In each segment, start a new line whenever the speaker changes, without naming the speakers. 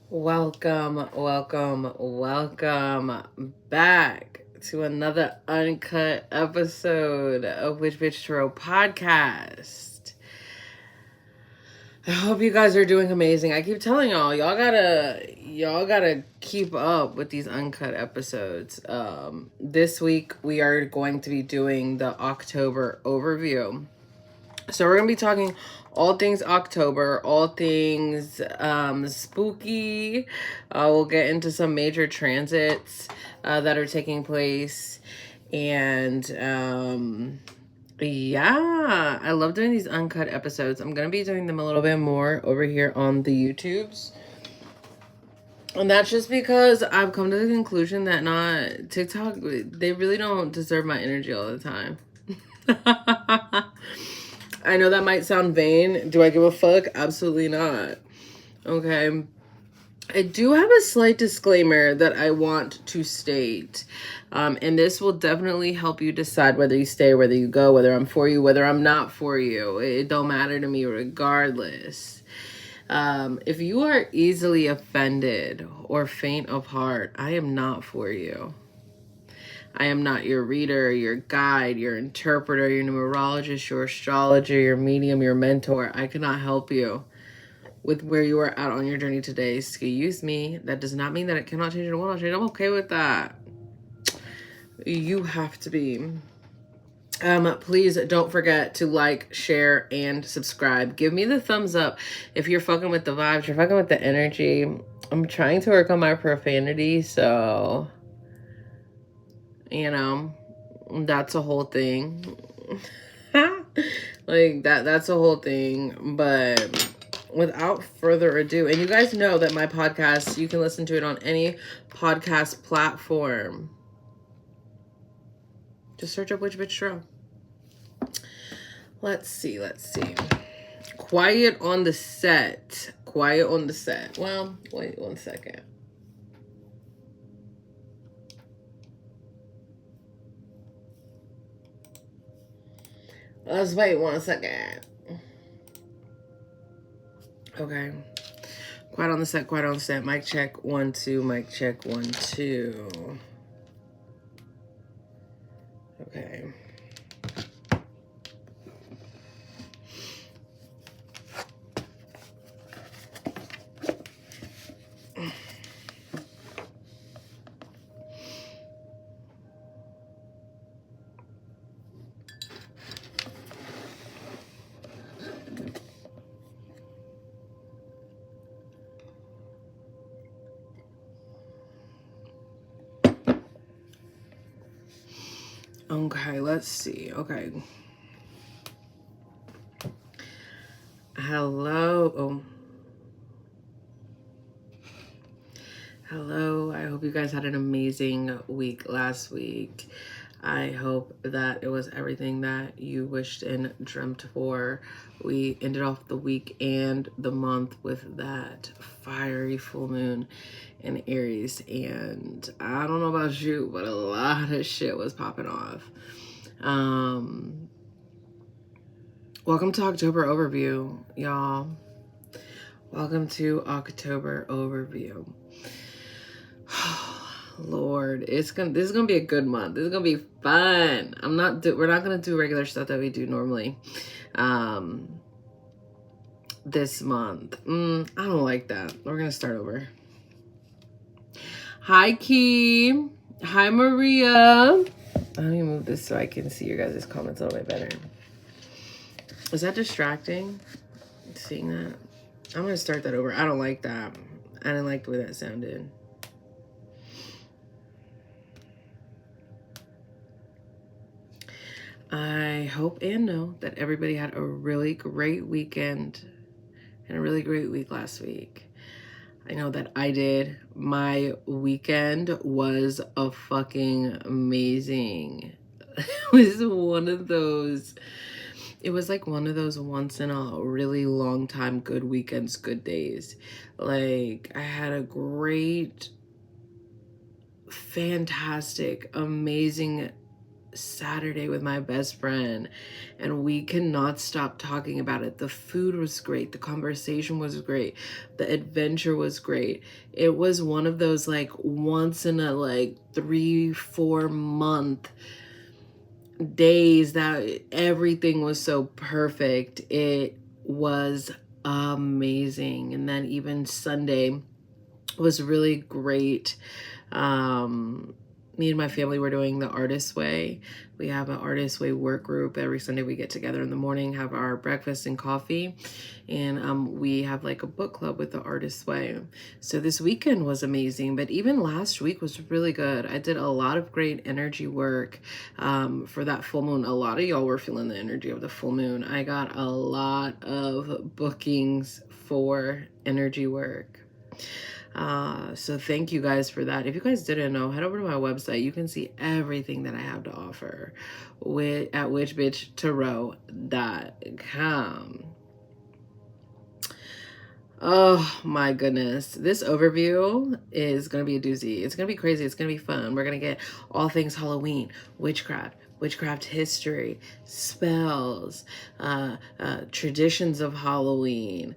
Welcome back to another uncut episode of Witchy podcast. I hope you guys are doing amazing. I keep telling y'all gotta keep up with these uncut episodes. This week we are going to be doing the October overview. So we're gonna be talking all things October, all things spooky. We'll get into some major transits that are taking place, and yeah, I love doing these uncut episodes. I'm gonna be doing them a little bit more over here on the YouTubes. And that's just because I've come to the conclusion that not TikTok, they really don't deserve my energy all the time. I know that might sound vain. Do I give a fuck? Absolutely not. Okay. I do have a slight disclaimer that I want to state. And this will definitely help you decide whether you stay, whether you go, whether I'm for you, whether I'm not for you. It don't matter to me regardless. If you are easily offended or faint of heart, I am not for you. I am not your reader, your guide, your interpreter, your numerologist, your astrologer, your medium, your mentor. I cannot help you with where you are at on your journey today. Excuse me. That does not mean that it cannot change and will not change. I'm okay with that. You have to be. Please don't forget to like, share, and subscribe. Give me the thumbs up if you're fucking with the vibes, you're fucking with the energy. I'm trying to work on my profanity, so you know, that's a whole thing. Like that's a whole thing. But without further ado, and you guys know that my podcast, you can listen to it on any podcast platform. Just search up Witch Bitch Show. Let's see. Quiet on the set. Well, wait 1 second. Let's wait 1 second. Okay. Quiet on the set. Mic check 1 2. Mic check 1 2. Okay. Okay, let's see. Okay. Hello. Hello. I hope you guys had an amazing week last week. I hope that it was everything that you wished and dreamt for. We ended off the week and the month with that fiery full moon in Aries. And I don't know about you, but a lot of shit was popping off. Welcome to October Overview, y'all. Welcome to October Overview. Lord, this is gonna be a good month. This is gonna be fun. We're not gonna do regular stuff that we do normally. This month, I don't like that. We're gonna start over. Hi, Key. Hi, Maria. Let me move this so I can see your guys' comments a little bit better. Is that distracting? Seeing that? I'm gonna start that over. I don't like that. I didn't like the way that sounded. I hope and know that everybody had a really great weekend and a really great week last week. I know that I did. My weekend was a fucking amazing. It was like one of those once in a really long time good weekends, good days. Like, I had a great, fantastic, amazing Saturday with my best friend, and we cannot stop talking about it. The food was great. The conversation was great. The adventure was great. It was one of those like once in a like 3-4 month days that everything was so perfect. It was amazing. And then even Sunday was really great. Me and my family were doing the Artist Way. We have an Artist Way work group. Every Sunday we get together in the morning, have our breakfast and coffee, and we have like a book club with the Artist Way. So this weekend was amazing, but even last week was really good. I did a lot of great energy work for that full moon. A lot of y'all were feeling the energy of the full moon. I got a lot of bookings for energy work. So thank you guys for that. If you guys didn't know, head over to my website. You can see everything that I have to offer at witchbitchtarot.com. Oh my goodness. This overview is going to be a doozy. It's going to be crazy. It's going to be fun. We're going to get all things Halloween, witchcraft history, spells, traditions of Halloween,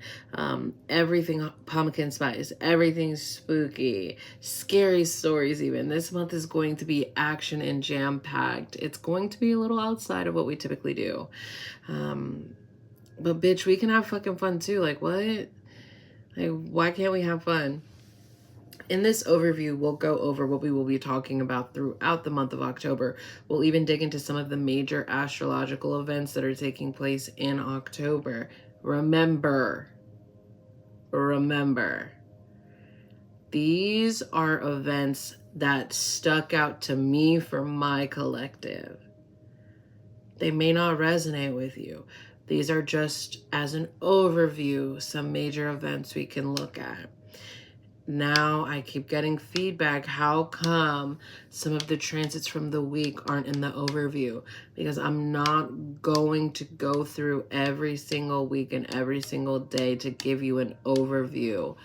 everything pumpkin spice, everything spooky, scary stories even. This month is going to be action and jam-packed. It's going to be a little outside of what we typically do. But bitch, we can have fucking fun too. Like what? Like, why can't we have fun? In this overview, we'll go over what we will be talking about throughout the month of October. We'll even dig into some of the major astrological events that are taking place in October. Remember, these are events that stuck out to me for my collective. They may not resonate with you. These are just, as an overview, some major events we can look at. Now I keep getting feedback. How come some of the transits from the week aren't in the overview? Because I'm not going to go through every single week and every single day to give you an overview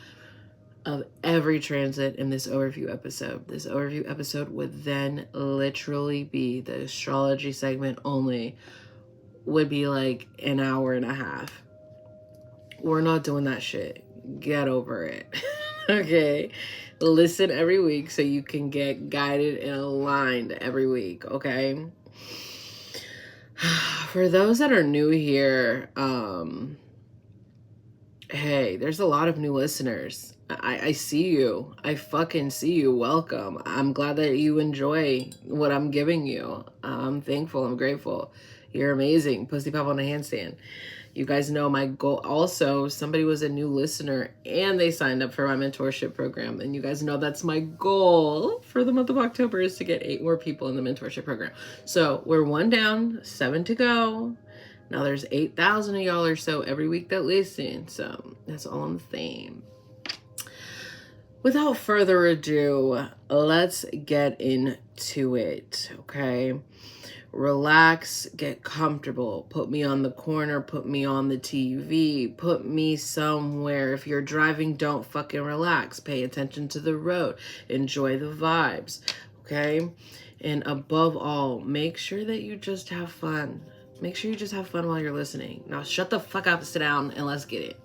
of every transit in this overview episode. This overview episode would then literally be the astrology segment only. Would be like an hour and a half. We're not doing that shit. Get over it. Okay? Listen every week so you can get guided and aligned every week, okay? For those that are new here, hey, there's a lot of new listeners. I see you. I fucking see you. Welcome. I'm glad that you enjoy what I'm giving you. I'm thankful. I'm grateful. You're amazing. Pussy pop on a handstand. You guys know my goal. Also, somebody was a new listener and they signed up for my mentorship program. And you guys know that's my goal for the month of October is to get 8 more people in the mentorship program. So we're 1 down, 7 to go. Now there's 8,000 of y'all or so every week that listen. So that's all I'm saying. Without further ado, let's get into it, okay? Relax, get comfortable, put me on the corner, put me on the TV, put me somewhere. If you're driving, don't fucking relax. Pay attention to the road. Enjoy the vibes, okay? And above all, make sure that you just have fun. Make sure you just have fun while you're listening. Now shut the fuck up, sit down, and let's get it.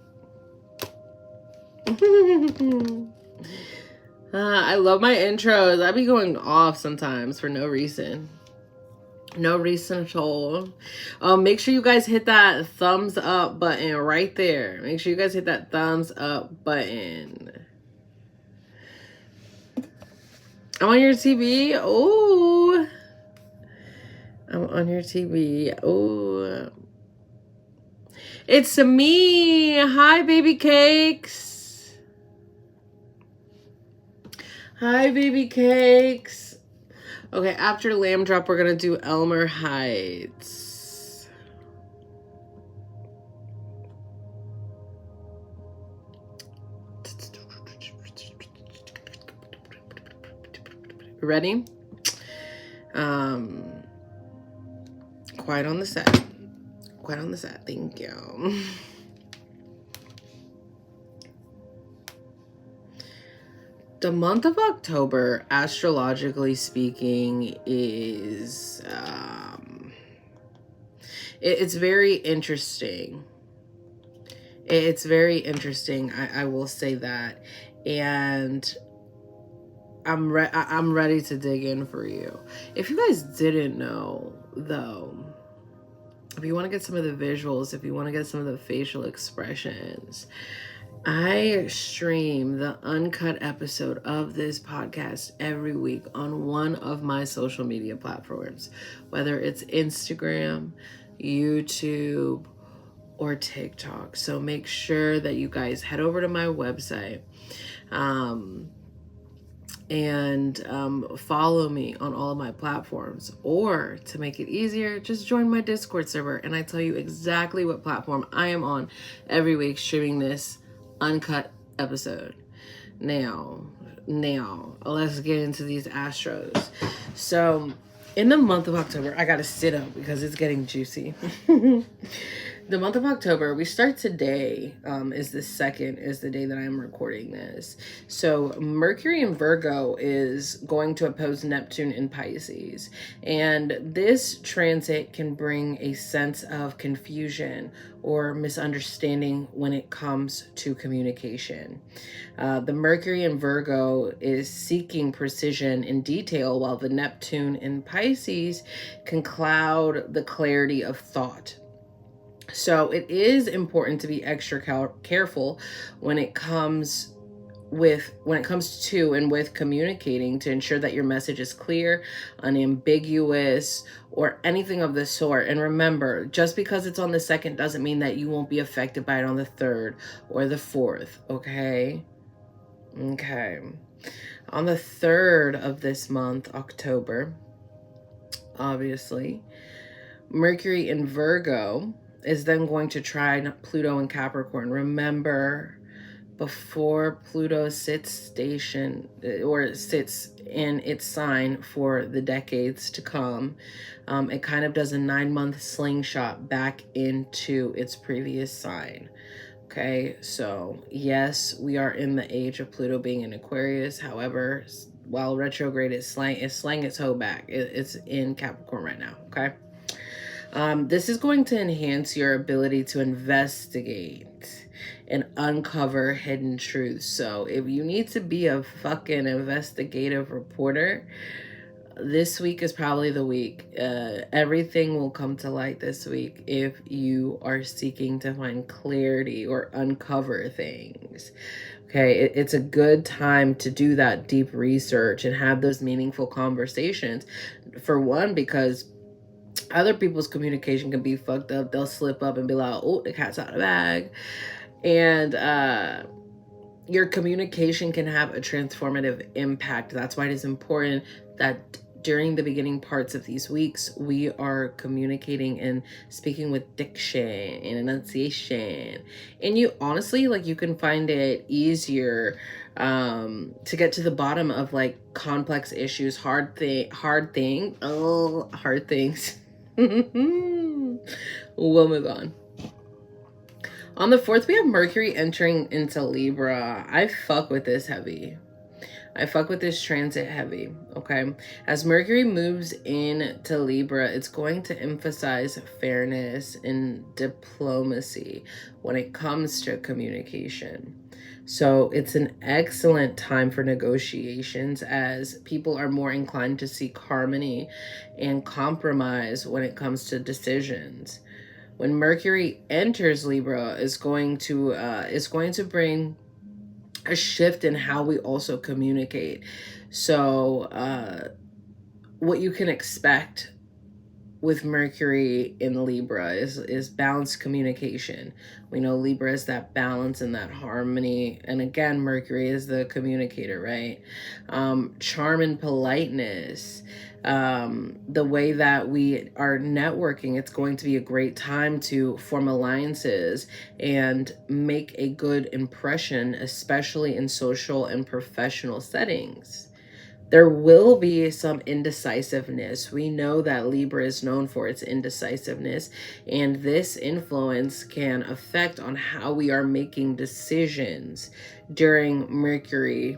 I love my intros. I be going off sometimes for no reason. No reason at all. Make sure you guys hit that thumbs up button right there. Make sure you guys hit that thumbs up button. I'm on your TV. Oh, I'm on your TV. Oh, it's me. Hi, baby cakes. Hi, baby cakes. Okay, after Lamb Drop, we're going to do Elmer Heights. Ready? Quiet on the set. Quiet on the set. Thank you. The month of October, astrologically speaking, is it's very interesting. It's very interesting. I will say that, and I'm ready to dig in for you. If you guys didn't know, though, if you want to get some of the visuals, if you want to get some of the facial expressions, I stream the uncut episode of this podcast every week on one of my social media platforms, whether it's Instagram, YouTube, or TikTok. So make sure that you guys head over to my website and follow me on all of my platforms. Or to make it easier, just join my Discord server and I tell you exactly what platform I am on every week streaming this uncut episode. Now, let's get into these astros. So, in the month of October, I gotta sit up because it's getting juicy. The month of October, we start today, is the day that I'm recording this. So Mercury in Virgo is going to oppose Neptune in Pisces. And this transit can bring a sense of confusion or misunderstanding when it comes to communication. The Mercury in Virgo is seeking precision and detail, while the Neptune in Pisces can cloud the clarity of thought. So it is important to be extra careful when it comes to and with communicating, to ensure that your message is clear, unambiguous, or anything of the sort. And remember, just because it's on the 2nd doesn't mean that you won't be affected by it on the 3rd or the 4th, okay? Okay. On the 3rd of this month, October, obviously, Mercury in Virgo is then going to try Pluto in Capricorn. Remember, before Pluto sits in its sign for the decades to come, it kind of does a 9-month slingshot back into its previous sign. Okay, so yes, we are in the age of Pluto being in Aquarius. However, while retrograde is slang its hoe back. It's in Capricorn right now. Okay. This is going to enhance your ability to investigate and uncover hidden truths. So if you need to be a fucking investigative reporter, this week is probably the week. Everything will come to light this week if you are seeking to find clarity or uncover things. Okay, it's a good time to do that deep research and have those meaningful conversations. For one, because other people's communication can be fucked up. They'll slip up and be like, oh, the cat's out of the bag. And your communication can have a transformative impact. That's why it is important that during the beginning parts of these weeks, we are communicating and speaking with diction and enunciation. And you honestly, you can find it easier to get to the bottom of complex issues, hard things. We'll move on. On the 4th, we have Mercury entering into Libra. I fuck with this heavy. I fuck with this transit heavy, okay? As Mercury moves into Libra, it's going to emphasize fairness and diplomacy when it comes to communication. So it's an excellent time for negotiations, as people are more inclined to seek harmony and compromise when it comes to decisions. When Mercury enters Libra, is going to bring a shift in how we also communicate. So what you can expect with Mercury in Libra is balanced communication. We know Libra is that balance and that harmony. And again, Mercury is the communicator, right? Charm and politeness. The way that we are networking, it's going to be a great time to form alliances and make a good impression, especially in social and professional settings. There will be some indecisiveness. We know that Libra is known for its indecisiveness, and this influence can affect on how we are making decisions during Mercury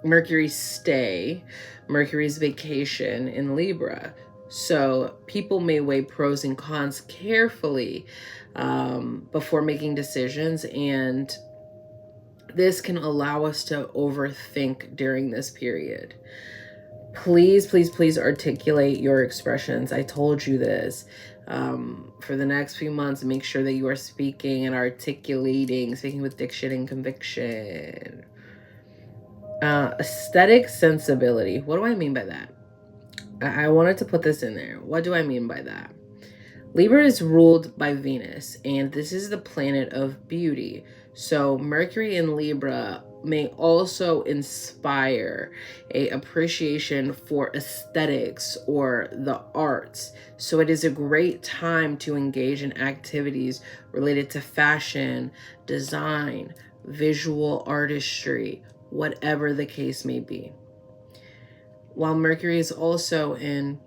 Mercury's stay, Mercury's vacation in Libra. So people may weigh pros and cons carefully before making decisions, and this can allow us to overthink during this period. Please, please, please articulate your expressions. I told you this. For the next few months, make sure that you are speaking and articulating, speaking with diction and conviction. Aesthetic sensibility. What do I mean by that? I wanted to put this in there. What do I mean by that? Libra is ruled by Venus, and this is the planet of beauty. So Mercury in Libra may also inspire a appreciation for aesthetics or the arts. So it is a great time to engage in activities related to fashion, design, visual artistry, whatever the case may be. While Mercury is also in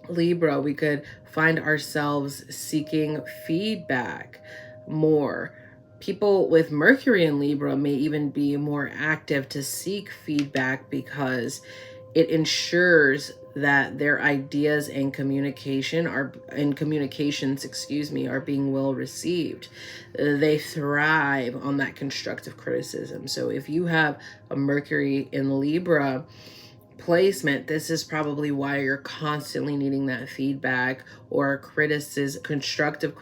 Libra, we could find ourselves seeking feedback more. People with Mercury in Libra may even be more active to seek feedback because it ensures that their ideas and communications are being well received. They thrive on that constructive criticism. So if you have a Mercury in Libra placement, this is probably why you're constantly needing that feedback or criticism, constructive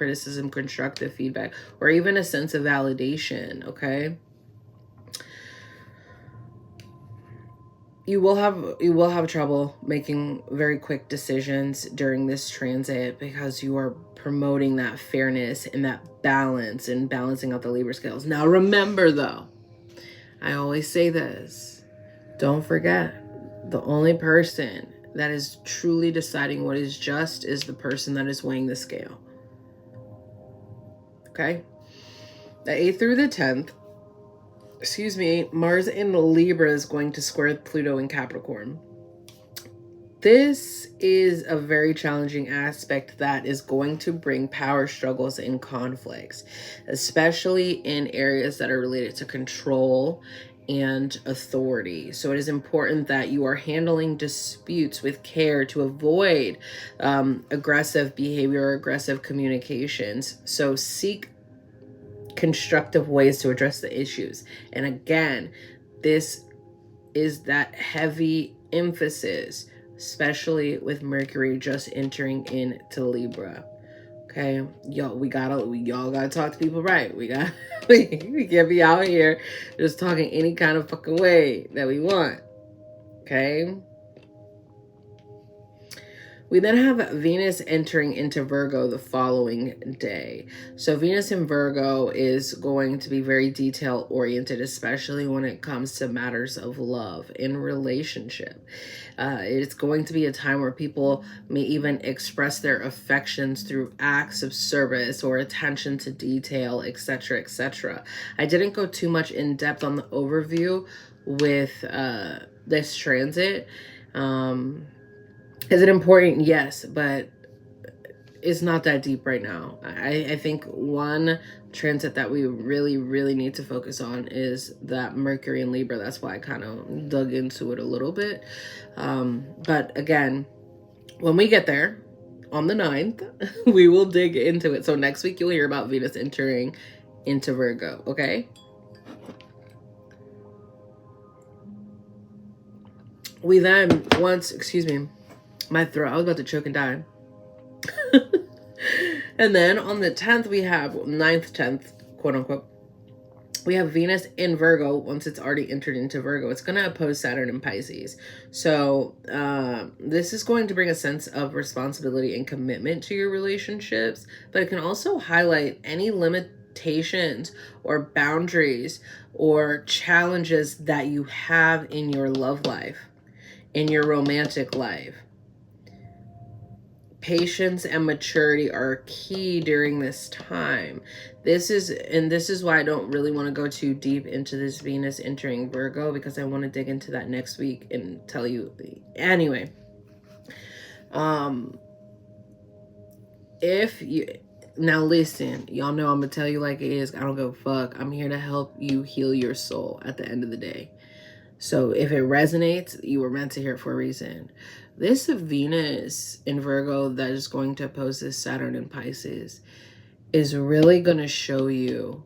feedback, or even a sense of validation. Okay, you will have trouble making very quick decisions during this transit because you are promoting that fairness and that balance and balancing out the Libra scales. Now remember though, I always say this, don't forget, the only person that is truly deciding what is just is the person that is weighing the scale. Okay? The 8th through the 10th, Mars in Libra is going to square Pluto in Capricorn. This is a very challenging aspect that is going to bring power struggles and conflicts, especially in areas that are related to control and authority. So it is important that you are handling disputes with care to avoid aggressive behavior or aggressive communications. So seek constructive ways to address the issues. And again, this is that heavy emphasis, especially with Mercury just entering into Libra. Okay, y'all gotta talk to people right. We can't be out here just talking any kind of fucking way that we want. Okay. We then have Venus entering into Virgo the following day. So Venus in Virgo is going to be very detail oriented, especially when it comes to matters of love in relationship. It's going to be a time where people may even express their affections through acts of service or attention to detail, etc., etc. I didn't go too much in depth on the overview with this transit. Is it important? Yes, but it's not that deep right now. I think one transit that we really, really need to focus on is that Mercury in Libra. That's why I kind of dug into it a little bit. But again, when we get there on the 9th, we will dig into it. So next week you'll hear about Venus entering into Virgo, okay? We then, my throat, I was about to choke and die. And then on the 10th, we have 9th, 10th, quote unquote, we have Venus in Virgo. Once it's already entered into Virgo, it's going to oppose Saturn in Pisces. So this is going to bring a sense of responsibility and commitment to your relationships, but it can also highlight any limitations or boundaries or challenges that you have in your love life, in your romantic life. Patience and maturity are key during this time. This is why I don't really want to go too deep into this Venus entering Virgo, because I want to dig into that next week and tell you. Anyway, if you now listen, y'all know I'm gonna tell you like it is. I don't give a fuck. I'm here to help you heal your soul at the end of the day. So if it resonates, you were meant to hear it for a reason. This Venus in Virgo that is going to oppose this Saturn in Pisces is really going to show you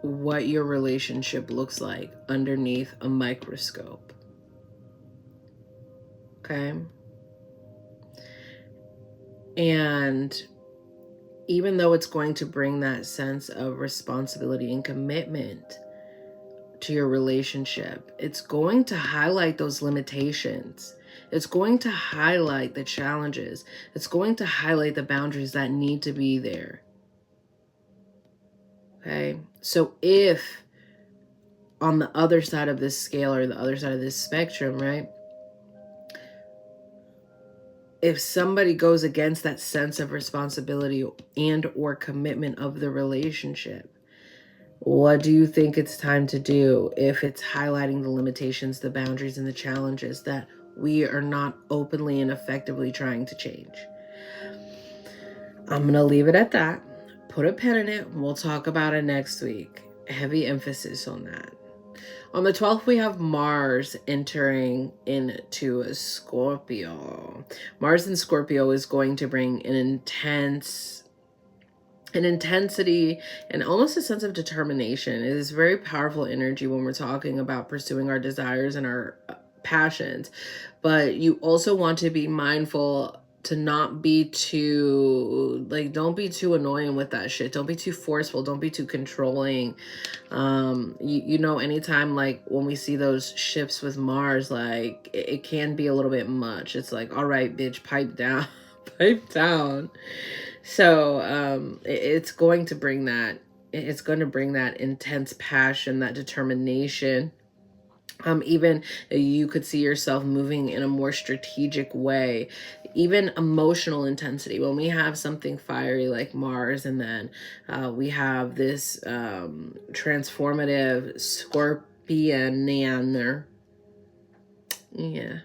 what your relationship looks like underneath a microscope. Okay? And even though it's going to bring that sense of responsibility and commitment to your relationship, it's going to highlight those limitations. It's going to highlight the challenges. It's going to highlight the boundaries that need to be there. Okay? So if on the other side of this scale or the other side of this spectrum, right? If somebody goes against that sense of responsibility and or commitment of the relationship, what do you think it's time to do if it's highlighting the limitations, the boundaries, and the challenges that we are not openly and effectively trying to change? I'm going to leave it at that. Put a pin in it. We'll talk about it next week. Heavy emphasis on that. On the 12th, we have Mars entering into a Scorpio. Mars in Scorpio is going to bring an intensity and almost a sense of determination. It is very powerful energy when we're talking about pursuing our desires and our passions. But you also want to be mindful to not be too, don't be too annoying with that shit. Don't be too forceful. Don't be too controlling. Anytime, when we see those ships with Mars, it can be a little bit much. It's like, all right, bitch, pipe down. Pipe down. So it's going to bring that intense passion, that determination. Even you could see yourself moving in a more strategic way, even emotional intensity. When we have something fiery like Mars, and then we have this transformative Scorpion. Yeah.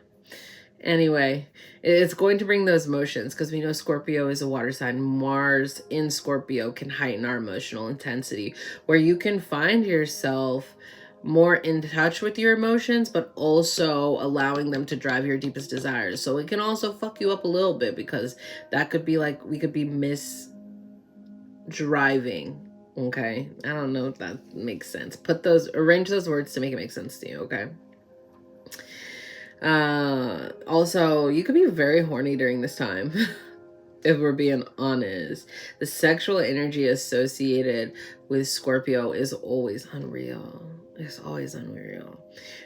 Anyway, it's going to bring those emotions because we know Scorpio is a water sign. Mars in Scorpio can heighten our emotional intensity, where you can find yourself more in touch with your emotions, but also allowing them to drive your deepest desires. So it can also fuck you up a little bit, because that could be we could be misdriving. Okay, I don't know if that makes sense. Arrange those words to make it make sense to you. Okay. Also, you could be very horny during this time. If we're being honest, the sexual energy associated with Scorpio is always unreal. It's always unreal.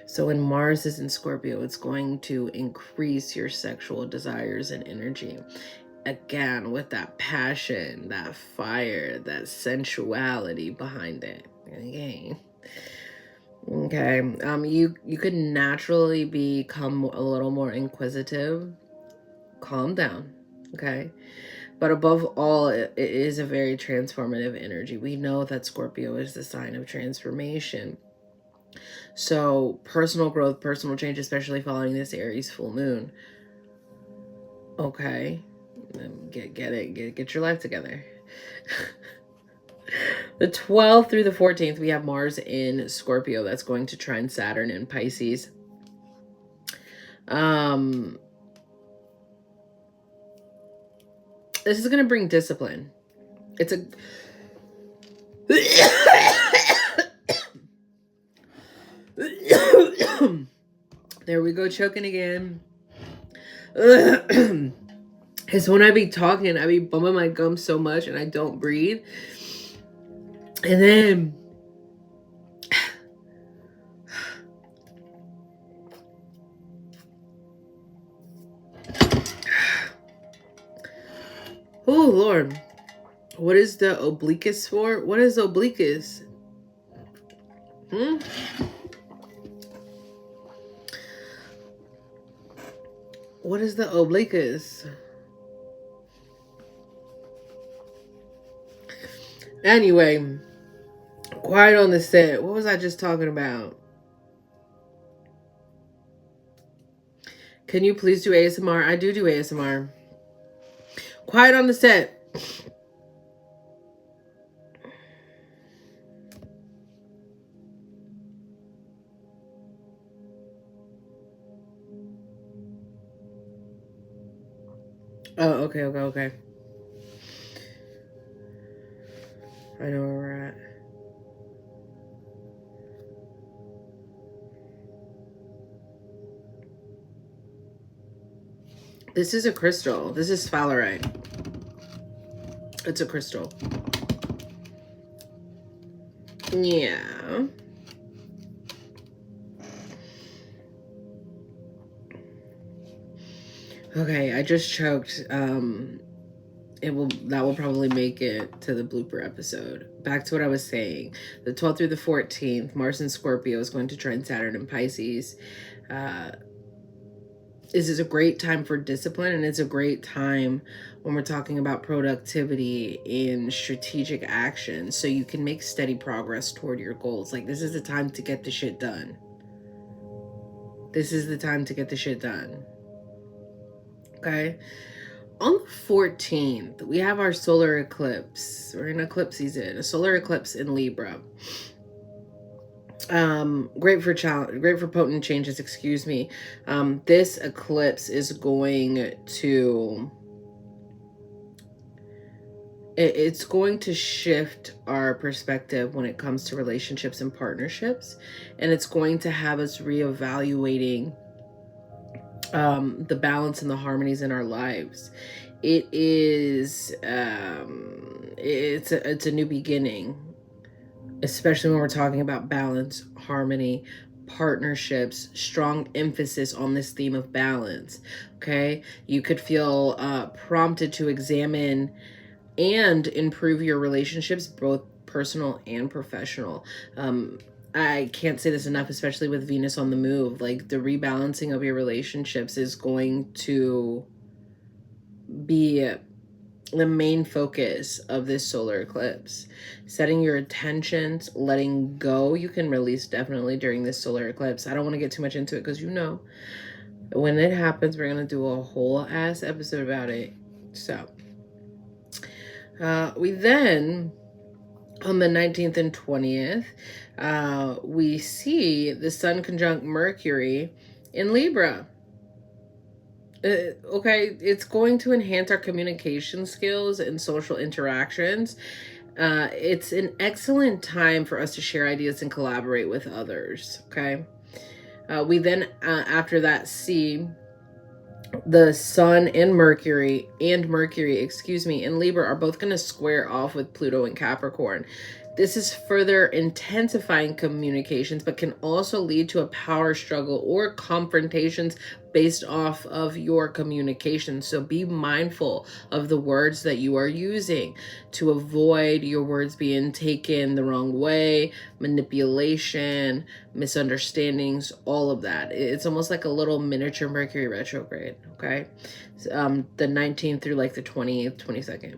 So when Mars is in Scorpio, it's going to increase your sexual desires and energy. Again, with that passion, that fire, that sensuality behind it. Okay. You could naturally become a little more inquisitive. Calm down. Okay. But above all, it is a very transformative energy. We know that Scorpio is the sign of transformation. So personal growth, personal change, especially following this Aries full moon. Okay. Get your life together. The 12th through the 14th, we have Mars in Scorpio. That's going to trine Saturn in Pisces. This is going to bring discipline. There we go, choking again. It's when I be talking, I be bumming my gums so much and I don't breathe. And then oh Lord, what is the obliquus for? What is obliquus? What is the obliquus? Anyway, quiet on the set. What was I just talking about? Can you please do ASMR? I do ASMR. Quiet on the set. Oh, okay. I know where we're at. This is a crystal. This is sphalerite. It's a crystal. Yeah. Okay, I just choked. That will probably make it to the blooper episode. Back to what I was saying. The 12th through the 14th, Mars and Scorpio is going to trine Saturn and Pisces. This is a great time for discipline, and it's a great time when we're talking about productivity and strategic action, so you can make steady progress toward your goals. Like, this is the time to get the shit done. This is the time to get the shit done. Okay? On the 14th, we have our solar eclipse. We're in eclipse season, a solar eclipse in Libra. Great for potent changes, excuse me. This eclipse is going to it's going to shift our perspective when it comes to relationships and partnerships, and it's going to have us reevaluating the balance and the harmonies in our lives. It is it's a new beginning, especially when we're talking about balance, harmony, partnerships, strong emphasis on this theme of balance. Okay, you could feel prompted to examine and improve your relationships, both personal and professional. I can't say this enough, especially with Venus on the move. Like, the rebalancing of your relationships is going to be the main focus of this solar eclipse. Setting your intentions, letting go, you can release definitely during this solar eclipse. I don't want to get too much into it because when it happens, we're going to do a whole ass episode about it. So we then, on the 19th and 20th, we see the Sun conjunct Mercury in Libra. Okay, it's going to enhance our communication skills and social interactions. It's an excellent time for us to share ideas and collaborate with others. Okay, we then, after that, see the Sun and Mercury, in Libra are both going to square off with Pluto and Capricorn. This is further intensifying communications, but can also lead to a power struggle or confrontations based off of your communication. So be mindful of the words that you are using to avoid your words being taken the wrong way, manipulation, misunderstandings, all of that. It's almost like a little miniature Mercury retrograde, okay? The 19th through like the 20th, 22nd.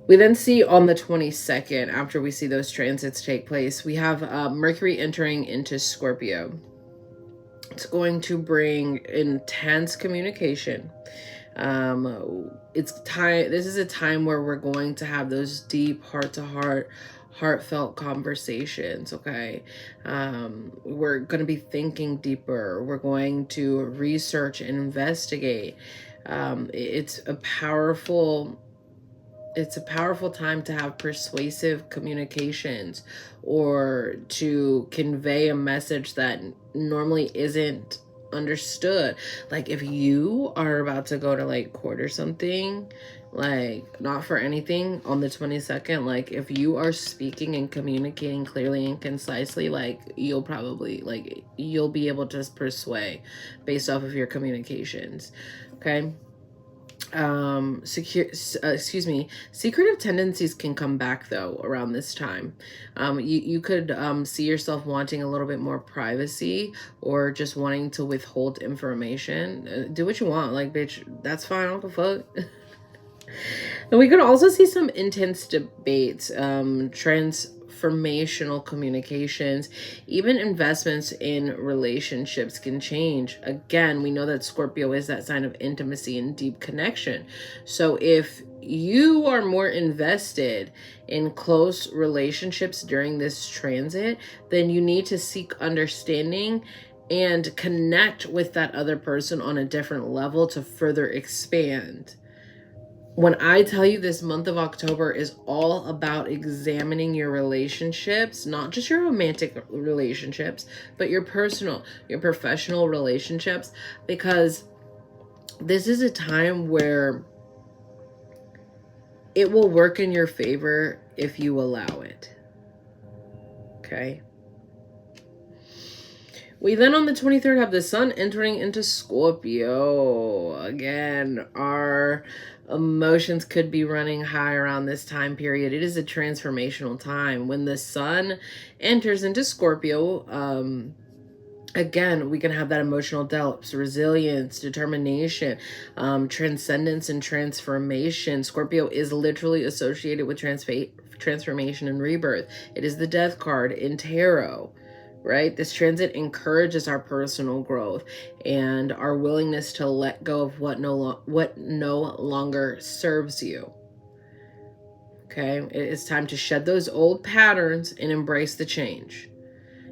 We then see on the 22nd, after we see those transits take place, we have Mercury entering into Scorpio. It's going to bring intense communication. This is a time where we're going to have those deep heart-to-heart, heartfelt conversations. Okay, we're going to be thinking deeper. We're going to research and investigate. It's a powerful time to have persuasive communications or to convey a message that normally isn't understood. Like, if you are about to go to like court or something, like, not for anything, on the 22nd, like, if you are speaking and communicating clearly and concisely, like, you'll be able to persuade based off of your communications. Okay. Secretive tendencies can come back though around this time. You could see yourself wanting a little bit more privacy or just wanting to withhold information. Do what you want, like, bitch, that's fine, I don't give a fuck. And we could also see some intense debates, transformational communications, even investments in relationships can change. Again, we know that Scorpio is that sign of intimacy and deep connection. So if you are more invested in close relationships during this transit, then you need to seek understanding and connect with that other person on a different level to further expand. When I tell you this month of October is all about examining your relationships, not just your romantic relationships, but your personal, your professional relationships, because this is a time where it will work in your favor if you allow it. Okay? We then on the 23rd have the sun entering into Scorpio. Again, our emotions could be running high around this time period. It is a transformational time. When the sun enters into Scorpio, again, we can have that emotional depth, resilience, determination, transcendence, and transformation. Scorpio is literally associated with transformation and rebirth. It is the death card in tarot. Right? This transit encourages our personal growth and our willingness to let go of what no longer serves you. Okay? It's time to shed those old patterns and embrace the change.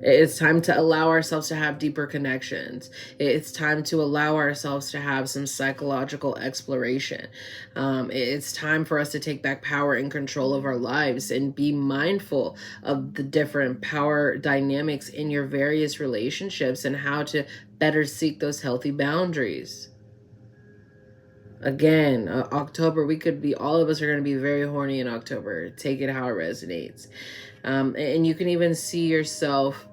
It's time to allow ourselves to have deeper connections. It's time to allow ourselves to have some psychological exploration. It's time for us to take back power and control of our lives and be mindful of the different power dynamics in your various relationships and how to better seek those healthy boundaries. Again, October, all of us are going to be very horny in October. Take it how it resonates. And you can even see yourself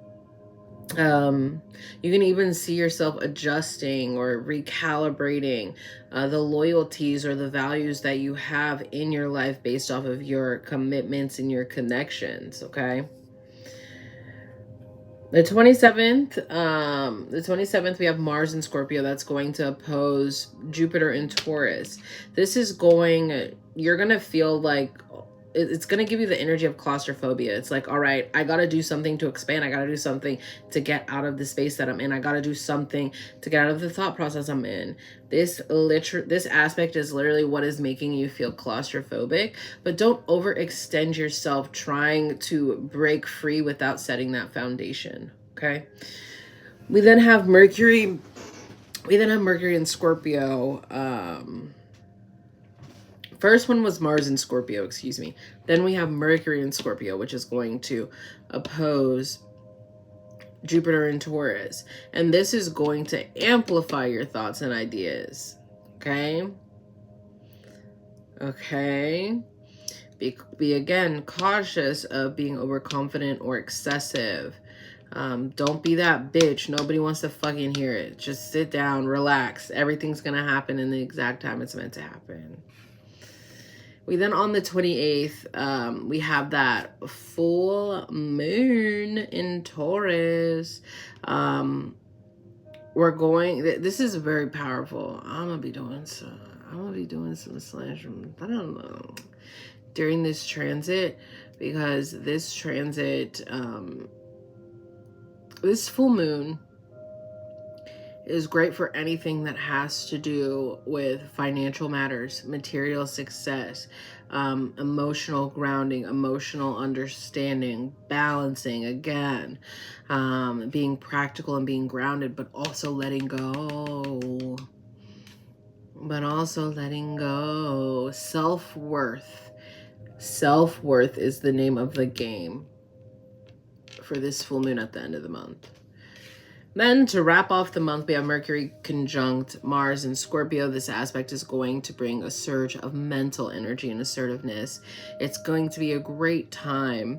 adjusting or recalibrating the loyalties or the values that you have in your life based off of your commitments and your connections. Okay. The 27th, we have Mars in Scorpio. That's going to oppose Jupiter in Taurus. You're going to feel like it's going to give you the energy of claustrophobia. It's like, all right, I got to do something to expand. I got to do something to get out of the space that I'm in. I got to do something to get out of the thought process I'm in. This aspect is literally what is making you feel claustrophobic, but don't overextend yourself trying to break free without setting that foundation. Okay. We then have Mercury in Scorpio. First one was Mars in Scorpio, excuse me. Then we have Mercury in Scorpio, which is going to oppose Jupiter in Taurus. And this is going to amplify your thoughts and ideas. Okay? Okay? Be again, cautious of being overconfident or excessive. Don't be that bitch. Nobody wants to fucking hear it. Just sit down, relax. Everything's going to happen in the exact time it's meant to happen. We then on the 28th, we have that full moon in Taurus. This is very powerful. I'm gonna be doing some slash, I don't know, during this transit, because this transit, this full moon is great for anything that has to do with financial matters, material success, emotional grounding, emotional understanding, balancing, again, being practical and being grounded, but also letting go. Self-worth. Self-worth is the name of the game for this full moon at the end of the month. Then to wrap off the month, we have Mercury conjunct Mars in Scorpio. This aspect is going to bring a surge of mental energy and assertiveness. It's going to be a great time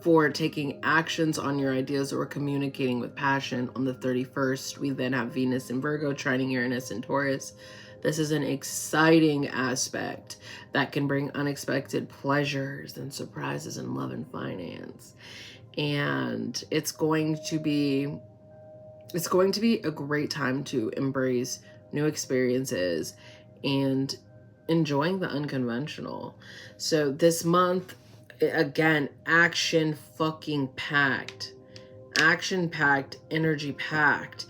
for taking actions on your ideas or communicating with passion. On the 31st, we then have Venus in Virgo, trining Uranus in Taurus. This is an exciting aspect that can bring unexpected pleasures and surprises in love and finance. And it's going to be a great time to embrace new experiences and enjoying the unconventional. So this month, again, action fucking packed, energy packed.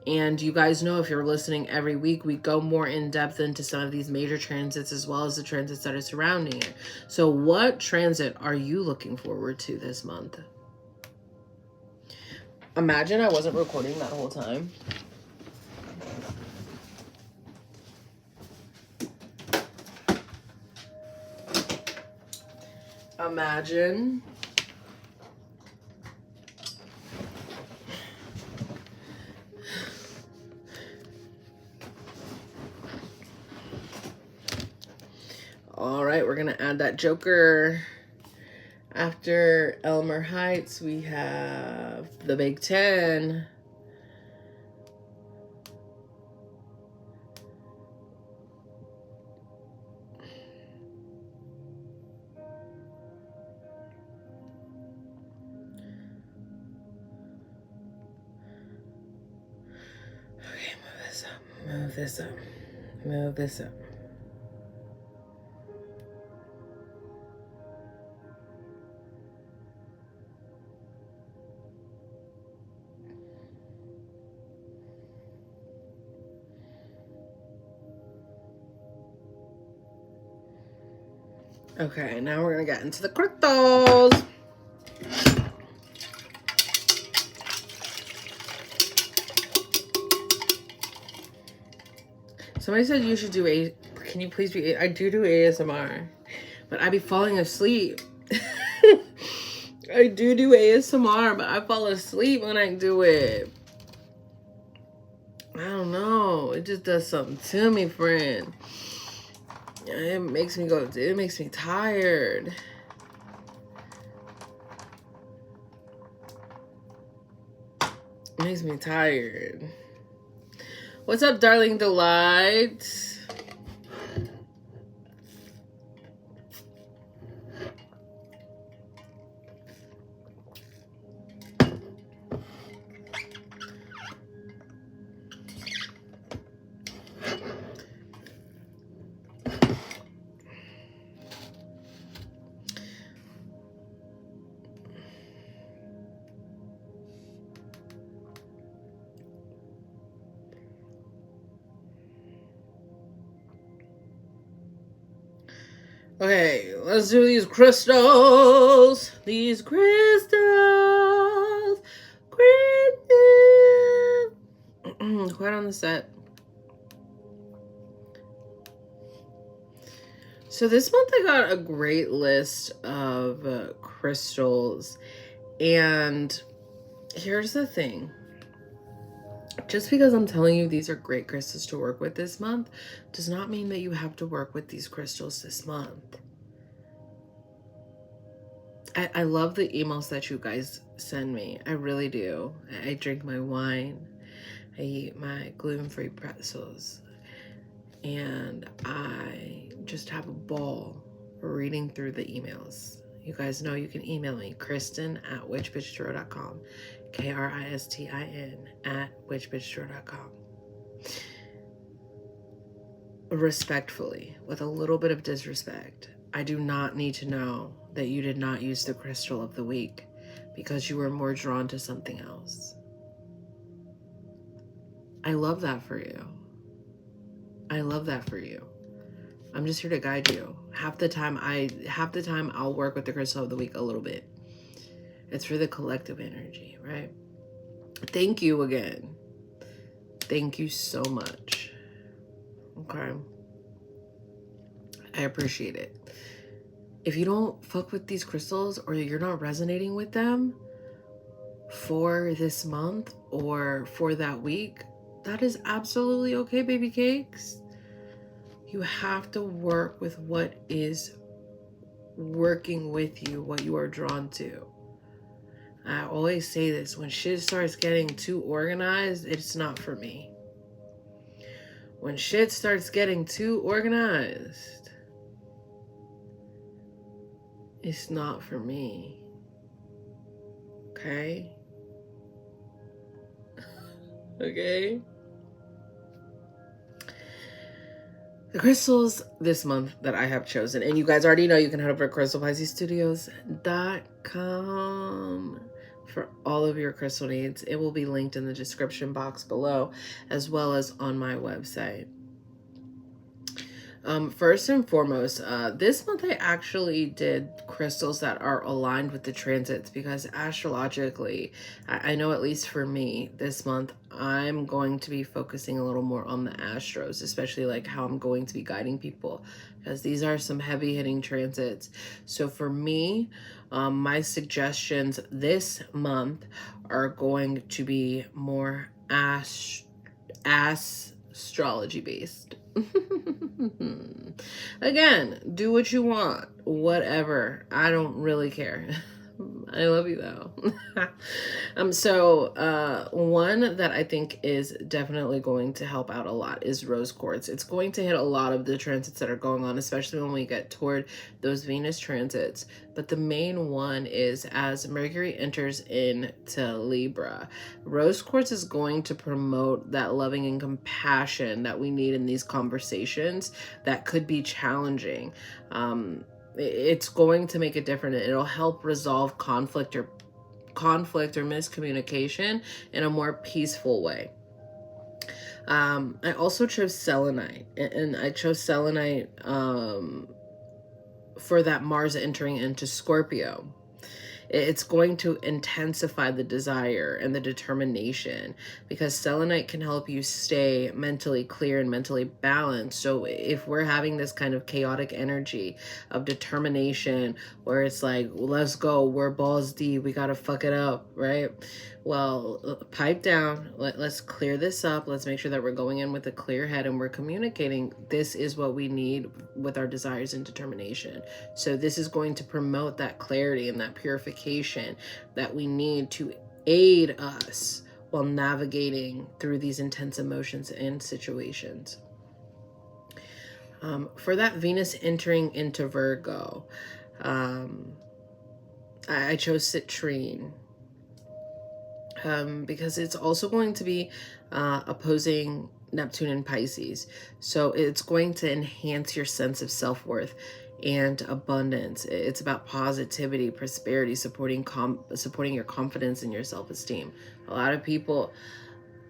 And you guys know, if you're listening every week, we go more in depth into some of these major transits as well as the transits that are surrounding it. So what transit are you looking forward to this month? Imagine I wasn't recording that whole time. Imagine. All right, we're gonna add that Joker. After Elmer Heights, we have the Big Ten. Okay, move this up, move this up, move this up. Okay, now we're gonna get into the crystals. Somebody said you should do can you please be, I do ASMR, but I be falling asleep. I do ASMR, but I fall asleep when I do it. I don't know. It just does something to me, friend. It makes me tired. It makes me tired. What's up, darling delight? Okay, let's do these crystals. These crystals. Quite on the set. So this month I got a great list of crystals. And here's the thing. Just because I'm telling you these are great crystals to work with this month does not mean that you have to work with these crystals this month. I love the emails that you guys send me. I really do. I drink my wine. I eat my gluten-free pretzels. And I just have a ball reading through the emails. You guys know you can email me, Kristen@witchbitchtarot.com. KRISTIN@witchbitchtarot.com. Respectfully, with a little bit of disrespect, I do not need to know that you did not use the crystal of the week because you were more drawn to something else. I love that for you. I love that for you. I'm just here to guide you. Half the time I'll work with the crystal of the week a little bit. It's for the collective energy, right? Thank you again. Thank you so much. Okay. I appreciate it. If you don't fuck with these crystals or you're not resonating with them for this month or for that week, that is absolutely okay, baby cakes. You have to work with what is working with you, what you are drawn to. I always say this, when shit starts getting too organized, it's not for me. When shit starts getting too organized, it's not for me. Okay? Okay? The crystals this month that I have chosen, and you guys already know you can head over to crystalpiscestudios.com for all of your crystal needs. It will be linked in the description box below, as well as on my website. First and foremost, this month I actually did crystals that are aligned with the transits, because astrologically, I know, at least for me this month, I'm going to be focusing a little more on the astros, especially like how I'm going to be guiding people, because these are some heavy hitting transits. So for me, my suggestions this month are going to be more astrology based. Again, do what you want, whatever. I don't really care. I love you though. One that I think is definitely going to help out a lot is rose quartz. It's going to hit a lot of the transits that are going on, especially when we get toward those Venus transits. But the main one is as Mercury enters into Libra, rose quartz is going to promote that loving and compassion that we need in these conversations that could be challenging. It's going to make it different. It'll help resolve conflict or miscommunication in a more peaceful way. I also chose selenite, and I chose selenite for that Mars entering into Scorpio. It's going to intensify the desire and the determination, because selenite can help you stay mentally clear and mentally balanced. So if we're having this kind of chaotic energy of determination where it's like, let's go, we're balls deep, we gotta fuck it up, right? Well, pipe down, let's clear this up. Let's make sure that we're going in with a clear head and we're communicating this is what we need with our desires and determination. So this is going to promote that clarity and that purification that we need to aid us while navigating through these intense emotions and situations. For that Venus entering into Virgo, I chose citrine. Because it's also going to be opposing Neptune and Pisces. So it's going to enhance your sense of self-worth and abundance. It's about positivity, prosperity, supporting your confidence and your self-esteem. A lot of people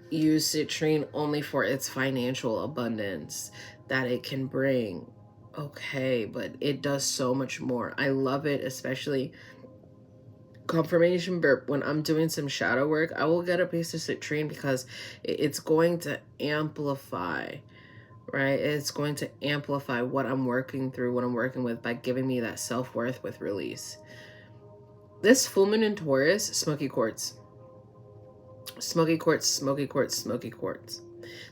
use citrine only for its financial abundance that it can bring. Okay, but it does so much more. I love it, especially confirmation burp. When I'm doing some shadow work, I will get a piece of citrine because it's going to amplify, right? It's going to amplify what I'm working through, what I'm working with, by giving me that self-worth with release. This full moon in Taurus, smoky quartz. Smoky quartz, smoky quartz, smoky quartz.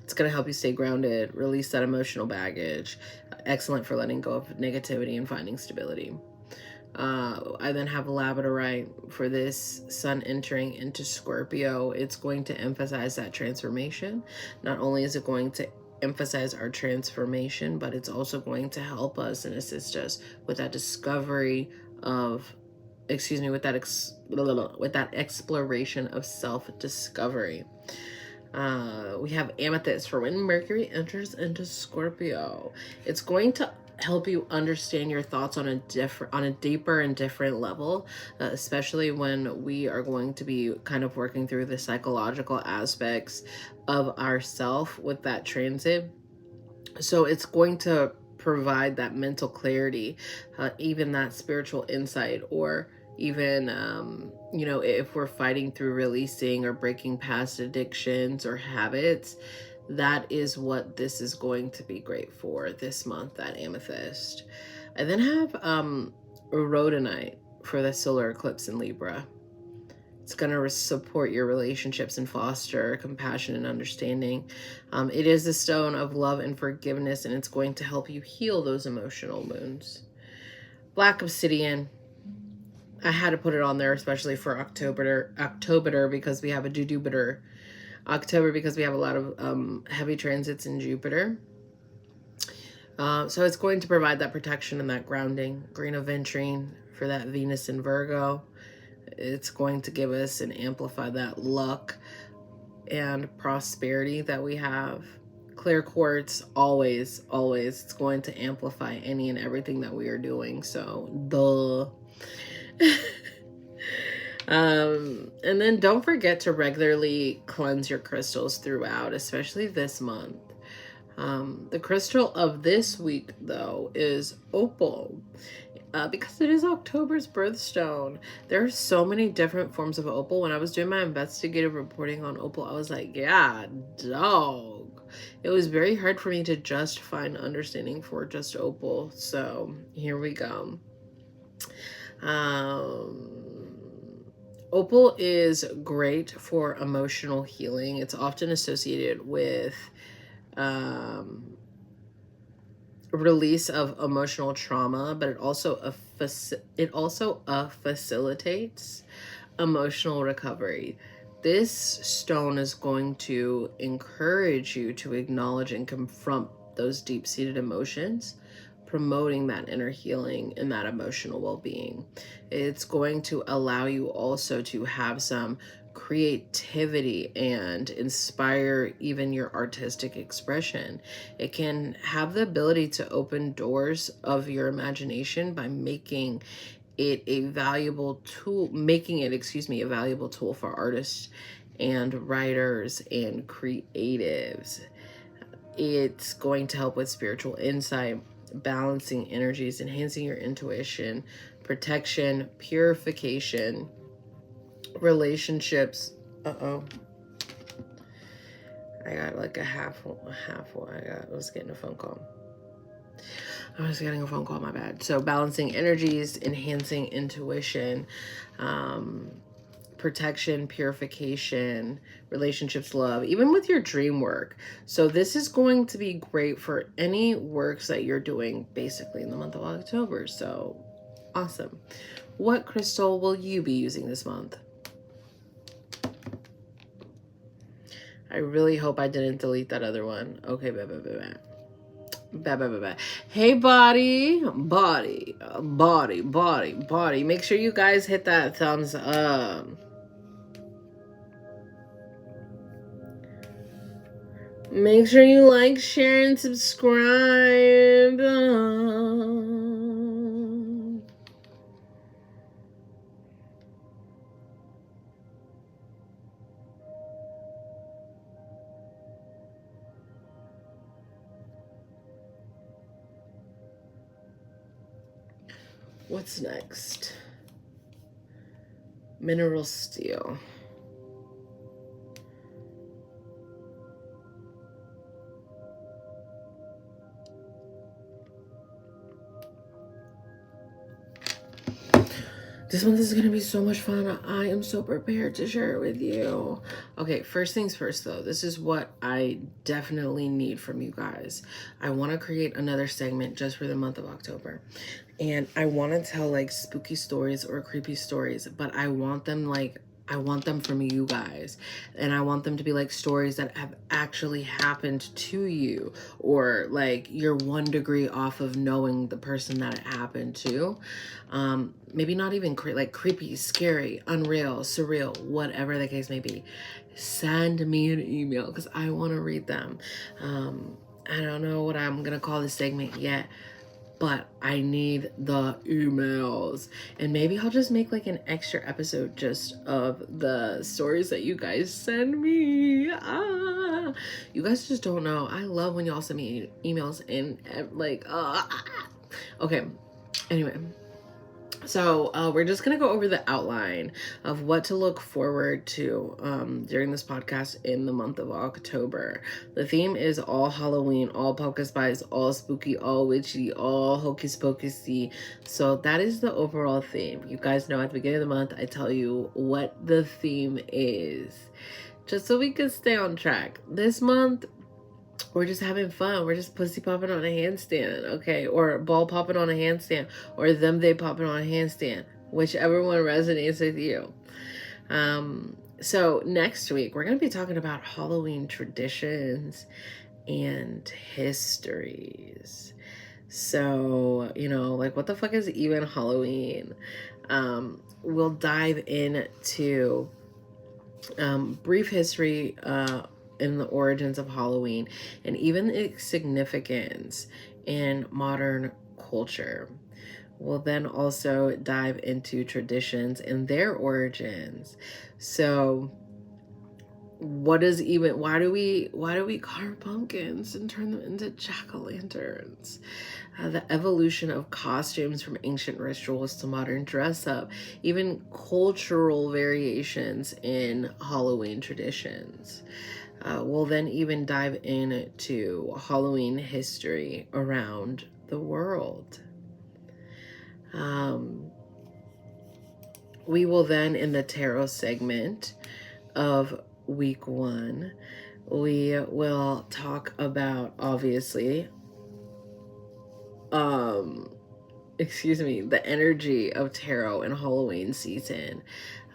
It's going to help you stay grounded, release that emotional baggage. Excellent for letting go of negativity and finding stability. I then have labradorite for this sun entering into Scorpio. It's going to emphasize that transformation. Not only is it going to emphasize our transformation, but it's also going to help us and assist us with that discovery of, with that exploration of self-discovery. We have amethyst for when Mercury enters into Scorpio. It's going to help you understand your thoughts on a deeper and different level, especially when we are going to be kind of working through the psychological aspects of ourself with that transit. So it's going to provide that mental clarity, even that spiritual insight, or even if we're fighting through releasing or breaking past addictions or habits. That is what this is going to be great for this month, that amethyst. I then have rhodonite for the solar eclipse in Libra. It's going to support your relationships and foster compassion and understanding. It is the stone of love and forgiveness, and it's going to help you heal those emotional wounds. Black obsidian. I had to put it on there, especially for October because we have a Jupiter. October because we have a lot of heavy transits in Jupiter. So it's going to provide that protection and that grounding. Green aventurine for that Venus in Virgo. It's going to give us and amplify that luck and prosperity that we have. Clear quartz, always, it's going to amplify any and everything that we are doing. So, duh. And then don't forget to regularly cleanse your crystals throughout, especially this month. The crystal of this week, though, is opal. Because it is October's birthstone. There are so many different forms of opal. When I was doing my investigative reporting on opal, I was like, yeah, dog. It was very hard for me to just find understanding for just opal. So here we go. Opal is great for emotional healing. It's often associated with release of emotional trauma, but it also facilitates emotional recovery. This stone is going to encourage you to acknowledge and confront those deep-seated emotions, promoting that inner healing and that emotional well-being. It's going to allow you also to have some creativity and inspire even your artistic expression. It can have the ability to open doors of your imagination by making it a valuable tool for artists and writers and creatives. It's going to help with spiritual insight, balancing energies, enhancing your intuition, protection, purification, relationships. I got like I was getting a phone call. My bad. So balancing energies, enhancing intuition, protection, purification, relationships, love, even with your dream work. So this is going to be great for any works that you're doing basically in the month of October. So awesome. What crystal will you be using this month? I really hope I didn't delete that other one. Okay, Hey, body. Make sure you guys hit that thumbs up. Make sure you like, share, and subscribe. What's next? Mineral steel. This month is going to be so much fun. I am so prepared to share it with you. Okay, first things first though. This is what I definitely need from you guys. I want to create another segment just for the month of October. And I want to tell like spooky stories or creepy stories, but I want them from you guys, and I want them to be like stories that have actually happened to you, or like you're 1 degree off of knowing the person that it happened to. Maybe not even like creepy, scary, unreal, surreal, whatever the case may be. Send me an email because I want to read them. I don't know what I'm gonna call this segment yet, but I need the emails. And maybe I'll just make like an extra episode just of the stories that you guys send me. You guys just don't know. I love when y'all send me emails and like, okay. Anyway. So we're just going to go over the outline of what to look forward to during this podcast in the month of October. The theme is all Halloween, all pumpkin spice, all spooky, all witchy, all hocus pocusy. So that is the overall theme. You guys know at the beginning of the month, I tell you what the theme is, just so we can stay on track. This month, we're just having fun. We're just pussy popping on a handstand, okay? Or ball popping on a handstand, or they popping on a handstand, whichever one resonates with you. So next week, we're going to be talking about Halloween traditions and histories. So, like what the fuck is even Halloween? We'll dive into brief history in the origins of Halloween and even its significance in modern culture. We'll then also dive into traditions and their origins. So why do we carve pumpkins and turn them into jack-o'-lanterns? The evolution of costumes from ancient rituals to modern dress up, even cultural variations in Halloween traditions. We'll then even dive into Halloween history around the world. We will then, in the tarot segment of week 1, we will talk about, obviously, the energy of tarot in Halloween season.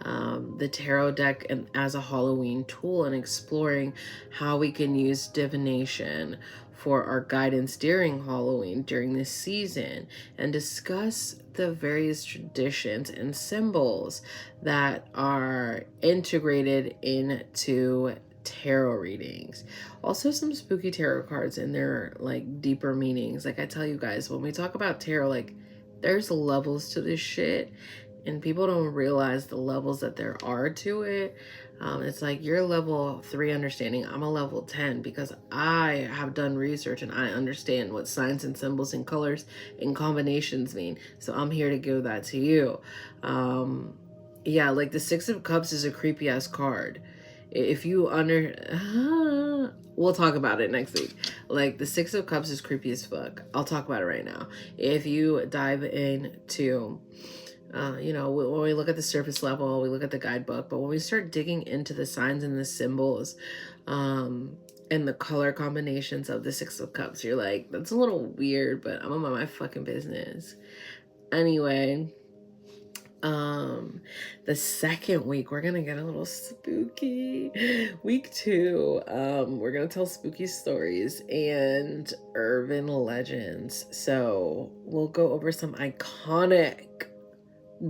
The tarot deck as a Halloween tool, and exploring how we can use divination for our guidance during Halloween, during this season, and discuss the various traditions and symbols that are integrated into tarot readings. Also some spooky tarot cards and their like deeper meanings. Like I tell you guys, when we talk about tarot, like there's levels to this shit, and people don't realize the levels that there are to it. It's like you're level 3 understanding, I'm a level 10 because I have done research and I understand what signs and symbols and colors and combinations mean. So I'm here to give that to you. Yeah, like the 6 of Cups is a creepy ass card. If you we'll talk about it next week. Like the 6 of Cups is creepy as fuck. I'll talk about it right now. If you dive into when we look at the surface level, we look at the guidebook, but when we start digging into the signs and the symbols, and the color combinations of the 6 of Cups, you're like, that's a little weird, but I'm about my fucking business. Anyway, the second week, we're gonna get a little spooky. Week 2, we're gonna tell spooky stories and urban legends. So we'll go over some iconic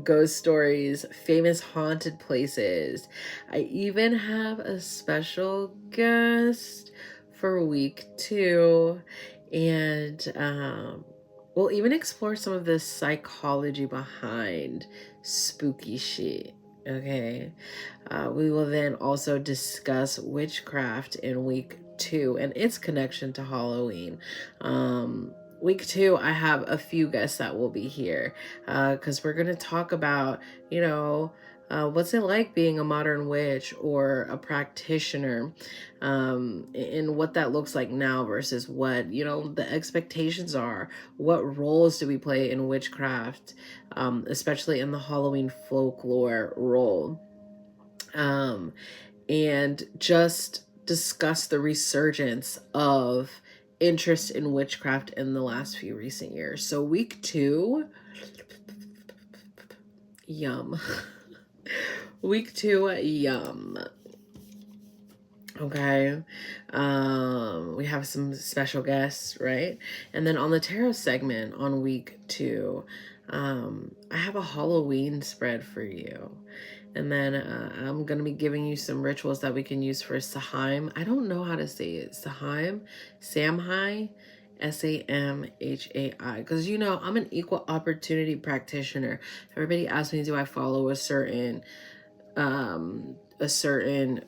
ghost stories, famous haunted places. I even have a special guest for week 2, and we'll even explore some of the psychology behind spooky shit. Okay, we will then also discuss witchcraft in week 2 and its connection to Halloween. Week 2, I have a few guests that will be here because we're going to talk about, what's it like being a modern witch or a practitioner, and what that looks like now versus what, the expectations are. What roles do we play in witchcraft, especially in the Halloween folklore role? And just discuss the resurgence of interest in witchcraft in the last few recent years. So week 2, yum. Week 2, yum. Okay. We have some special guests, right? And then on the tarot segment on week 2, I have a Halloween spread for you. And then I'm going to be giving you some rituals that we can use for Samhain. I don't know how to say it. Samhain? Samhai? Samhai. Because, I'm an equal opportunity practitioner. Everybody asks me, do I follow a certain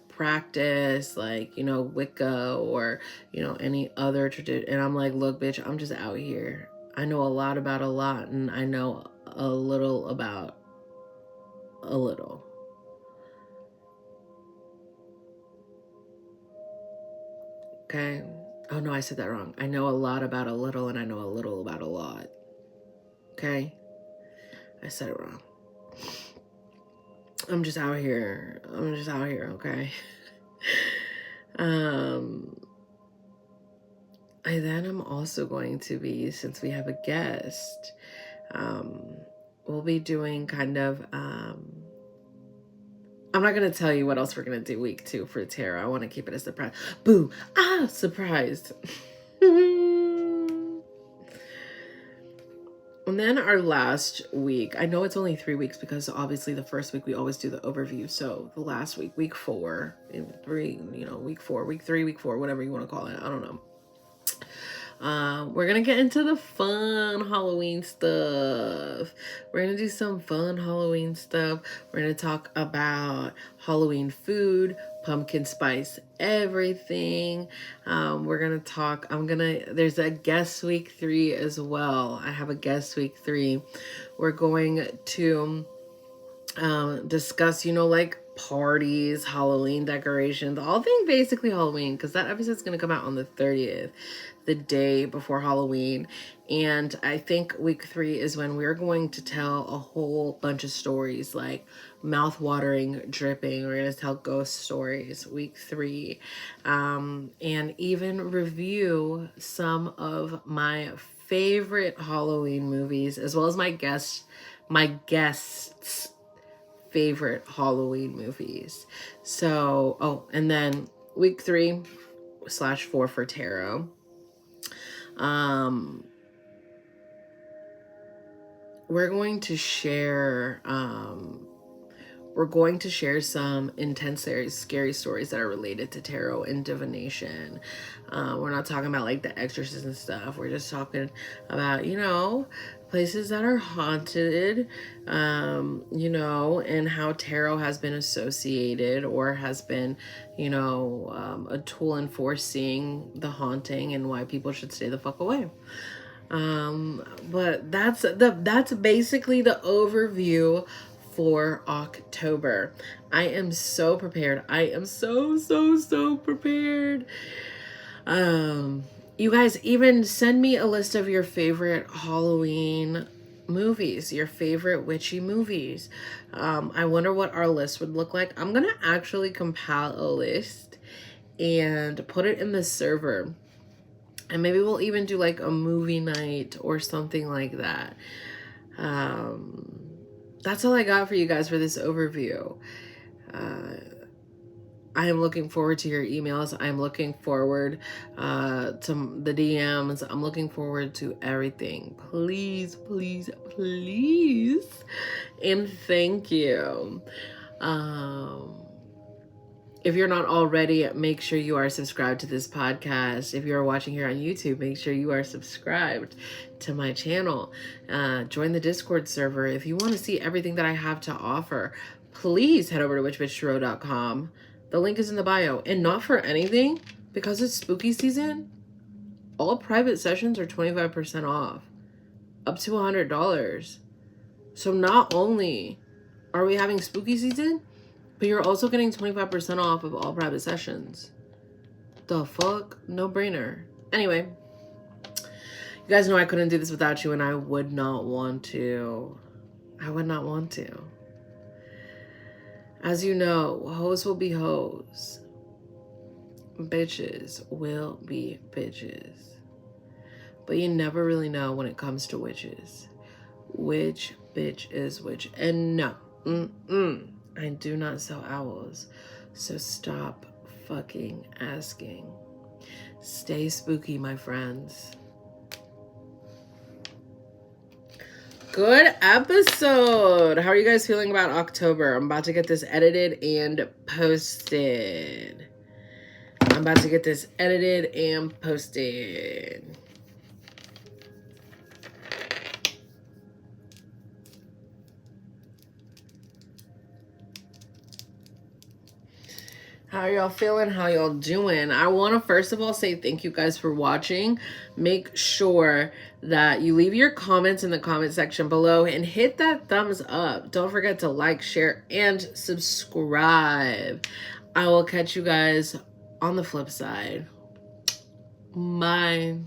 practice, like, Wicca or, any other tradition. And I'm like, look, bitch, I'm just out here. I know a lot about a lot, and I know a little about a little. Okay. Oh no, I said that wrong. I know a lot about a little, and I know a little about a lot. Okay. I said it wrong. I'm just out here. Okay. I'm also going to be, since we have a guest, we'll be doing kind of, I'm not going to tell you what else we're going to do week 2 for tarot. I want to keep it a surprise. Boo! Surprised. And then our last week, I know it's only 3 weeks because obviously the first week we always do the overview. So the last week, week 4, week 4, week 3, week 4, whatever you want to call it. I don't know. We're gonna get into the fun Halloween stuff. We're gonna do some fun Halloween stuff. We're gonna talk about Halloween food, pumpkin spice everything. We're gonna talk, there's a guest week 3 as well. I have a guest week 3. We're going to discuss, you know, like parties, Halloween decorations, all things basically Halloween, because that episode's going to come out on the 30th, the day before Halloween. And I think week 3 is when we're going to tell a whole bunch of stories, like mouth-watering, dripping. We're going to tell ghost stories week 3, and even review some of my favorite Halloween movies, as well as my guests' favorite Halloween movies. So, oh, and then week 3/4 for tarot. We're going to share some intense, scary stories that are related to tarot and divination. We're not talking about like the exorcism and stuff. We're just talking about, you know, places that are haunted, you know, and how tarot has been associated or has been, you know, a tool in foreseeing the haunting, and why people should stay the fuck away. But that's basically the overview for October. I am so prepared. I am so prepared. You guys, even send me a list of your favorite Halloween movies, your favorite witchy movies. I wonder what our list would look like. I'm gonna actually compile a list and put it in the server. And maybe we'll even do like a movie night or something like that. That's all I got for you guys for this overview. I am looking forward to your emails. I'm looking forward to the DMs. I'm looking forward to everything. Please, please, please. And thank you. If you're not already, make sure you are subscribed to this podcast. If you're watching here on YouTube, make sure you are subscribed to my channel. Join the Discord server. If you want to see everything that I have to offer, please head over to witchbitchtarot.com. The link is in the bio. And not for anything, because it's spooky season, all private sessions are 25% off, up to $100. So not only are we having spooky season, but you're also getting 25% off of all private sessions. The fuck? No brainer. Anyway, you guys know I couldn't do this without you, and I would not want to. I would not want to. As you know, hoes will be hoes. Bitches will be bitches. But you never really know when it comes to witches. Which bitch is which? And no. I do not sell owls. So stop fucking asking. Stay spooky, my friends. Good episode. How are you guys feeling about October? I'm about to get this edited and posted. How are y'all feeling? How y'all doing? I want to first of all say thank you guys for watching. Make sure that you leave your comments in the comment section below and hit that thumbs up. Don't forget to like, share, and subscribe. I will catch you guys on the flip side. Bye.